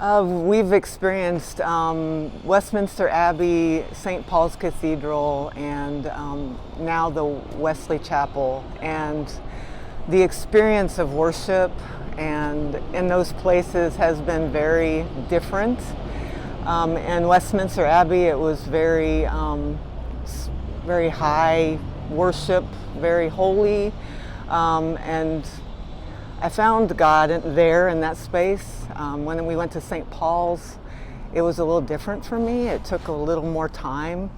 We've experienced Westminster Abbey, St. Paul's Cathedral, and now the Wesley Chapel. And the experience of worship and in those places has been very different. In Westminster Abbey, it was very high worship, very holy, and I found God there in that space. When we went to St. Paul's, it was a little different for me. It took a little more time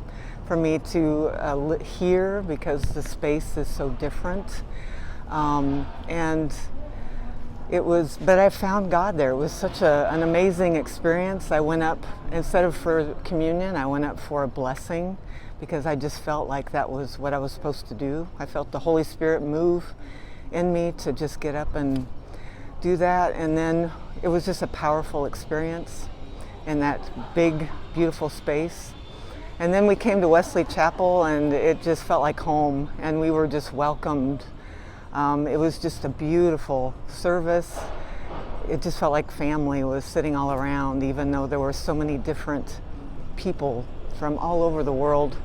for me to hear because the space is so different. And it was, but I found God there. It was such an amazing experience. I went up, instead of for communion, I went up for a blessing because I just felt like that was what I was supposed to do. I felt the Holy Spirit move in me to just get up and do that. And then it was just a powerful experience in that big, beautiful space. And then we came to Wesley Chapel and it just felt like home and we were just welcomed. It was just a beautiful service. It just felt like family was sitting all around, even though there were so many different people from all over the world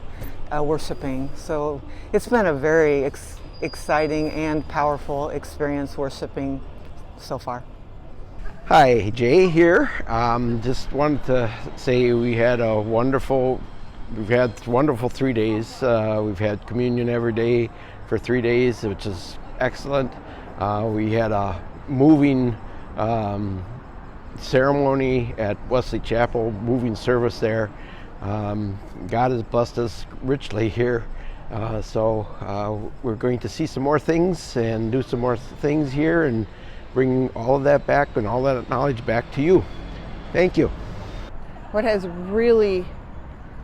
worshiping. So it's been a very exciting and powerful experience worshiping so far. Hi, Jay here. Just wanted to say we've had wonderful 3 days. We've had communion every day for 3 days, which is excellent. We had a moving ceremony at Wesley Chapel, moving service there. God has blessed us richly here. So we're going to see some more things and do some more things here and bring all of that back and all that knowledge back to you. Thank you. What has really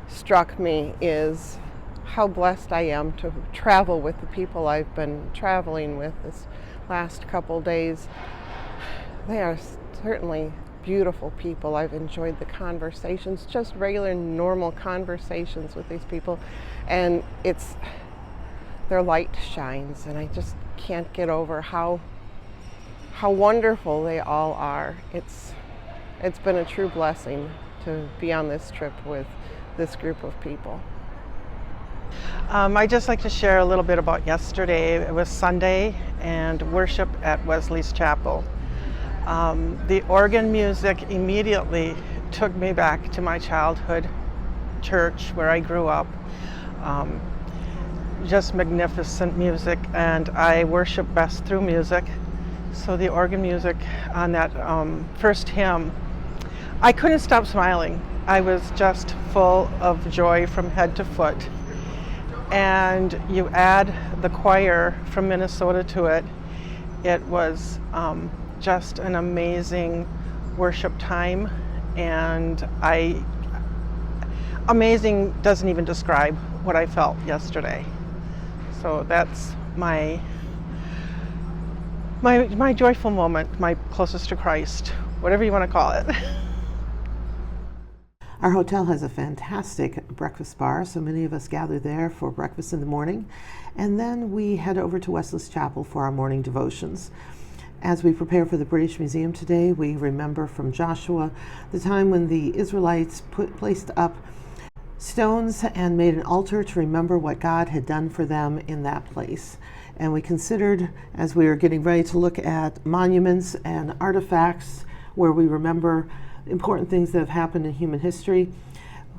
struck me is how blessed I am to travel with the people I've been traveling with this last couple days. They are certainly beautiful people. I've enjoyed the conversations, just regular, normal conversations with these people, and their light shines, and I just can't get over how wonderful they all are. It's been a true blessing to be on this trip with this group of people. I'd just like to share a little bit about yesterday. It was Sunday and worship at Wesley's Chapel. The organ music immediately took me back to my childhood church where I grew up. Just magnificent music, and I worship best through music. So the organ music on that first hymn, I couldn't stop smiling. I was just full of joy from head to foot. And you add the choir from Minnesota to it, it was just an amazing worship time, and amazing doesn't even describe what I felt yesterday. So that's my joyful moment, my closest to Christ, whatever you want to call it. Our hotel has a fantastic breakfast bar, so many of us gather there for breakfast in the morning, and then we head over to Wesley's Chapel for our morning devotions. As we prepare for the British Museum today, we remember from Joshua the time when the Israelites placed up stones and made an altar to remember what God had done for them in that place. And we considered, as we were getting ready to look at monuments and artifacts where we remember important things that have happened in human history,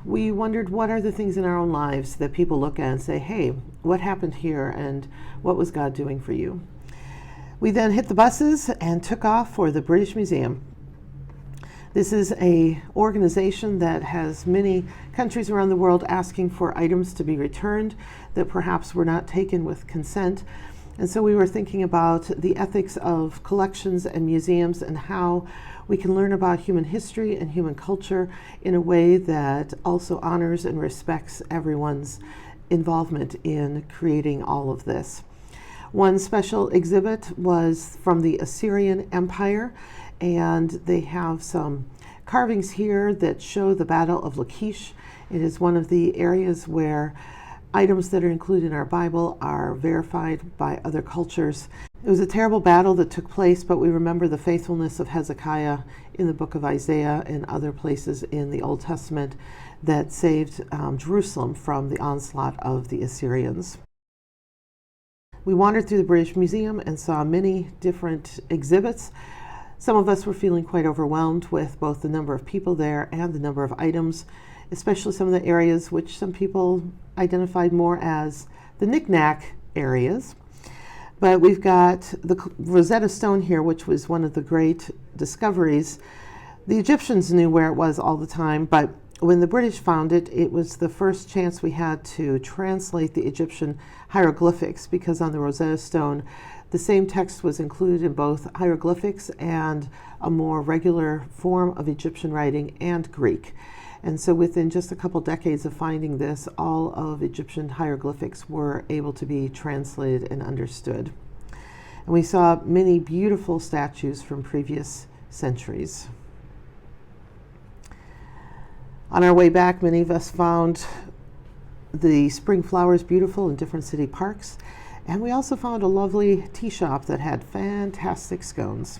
we wondered what are the things in our own lives that people look at and say, hey, what happened here and what was God doing for you? We then hit the buses and took off for the British Museum. This is an organization that has many countries around the world asking for items to be returned that perhaps were not taken with consent. And so we were thinking about the ethics of collections and museums and how we can learn about human history and human culture in a way that also honors and respects everyone's involvement in creating all of this. One special exhibit was from the Assyrian Empire, and they have some carvings here that show the Battle of Lachish. It is one of the areas where items that are included in our Bible are verified by other cultures. It was a terrible battle that took place, but we remember the faithfulness of Hezekiah in the book of Isaiah and other places in the Old Testament that saved Jerusalem from the onslaught of the Assyrians. We wandered through the British Museum and saw many different exhibits. Some of us were feeling quite overwhelmed with both the number of people there and the number of items, especially some of the areas which some people identified more as the knick-knack areas. But we've got the Rosetta Stone here, which was one of the great discoveries. The Egyptians knew where it was all the time, but when the British found it, it was the first chance we had to translate the Egyptian hieroglyphics, because on the Rosetta Stone, the same text was included in both hieroglyphics and a more regular form of Egyptian writing and Greek. And so within just a couple decades of finding this, all of Egyptian hieroglyphics were able to be translated and understood. And we saw many beautiful statues from previous centuries. On our way back, many of us found the spring flowers beautiful in different city parks. And we also found a lovely tea shop that had fantastic scones.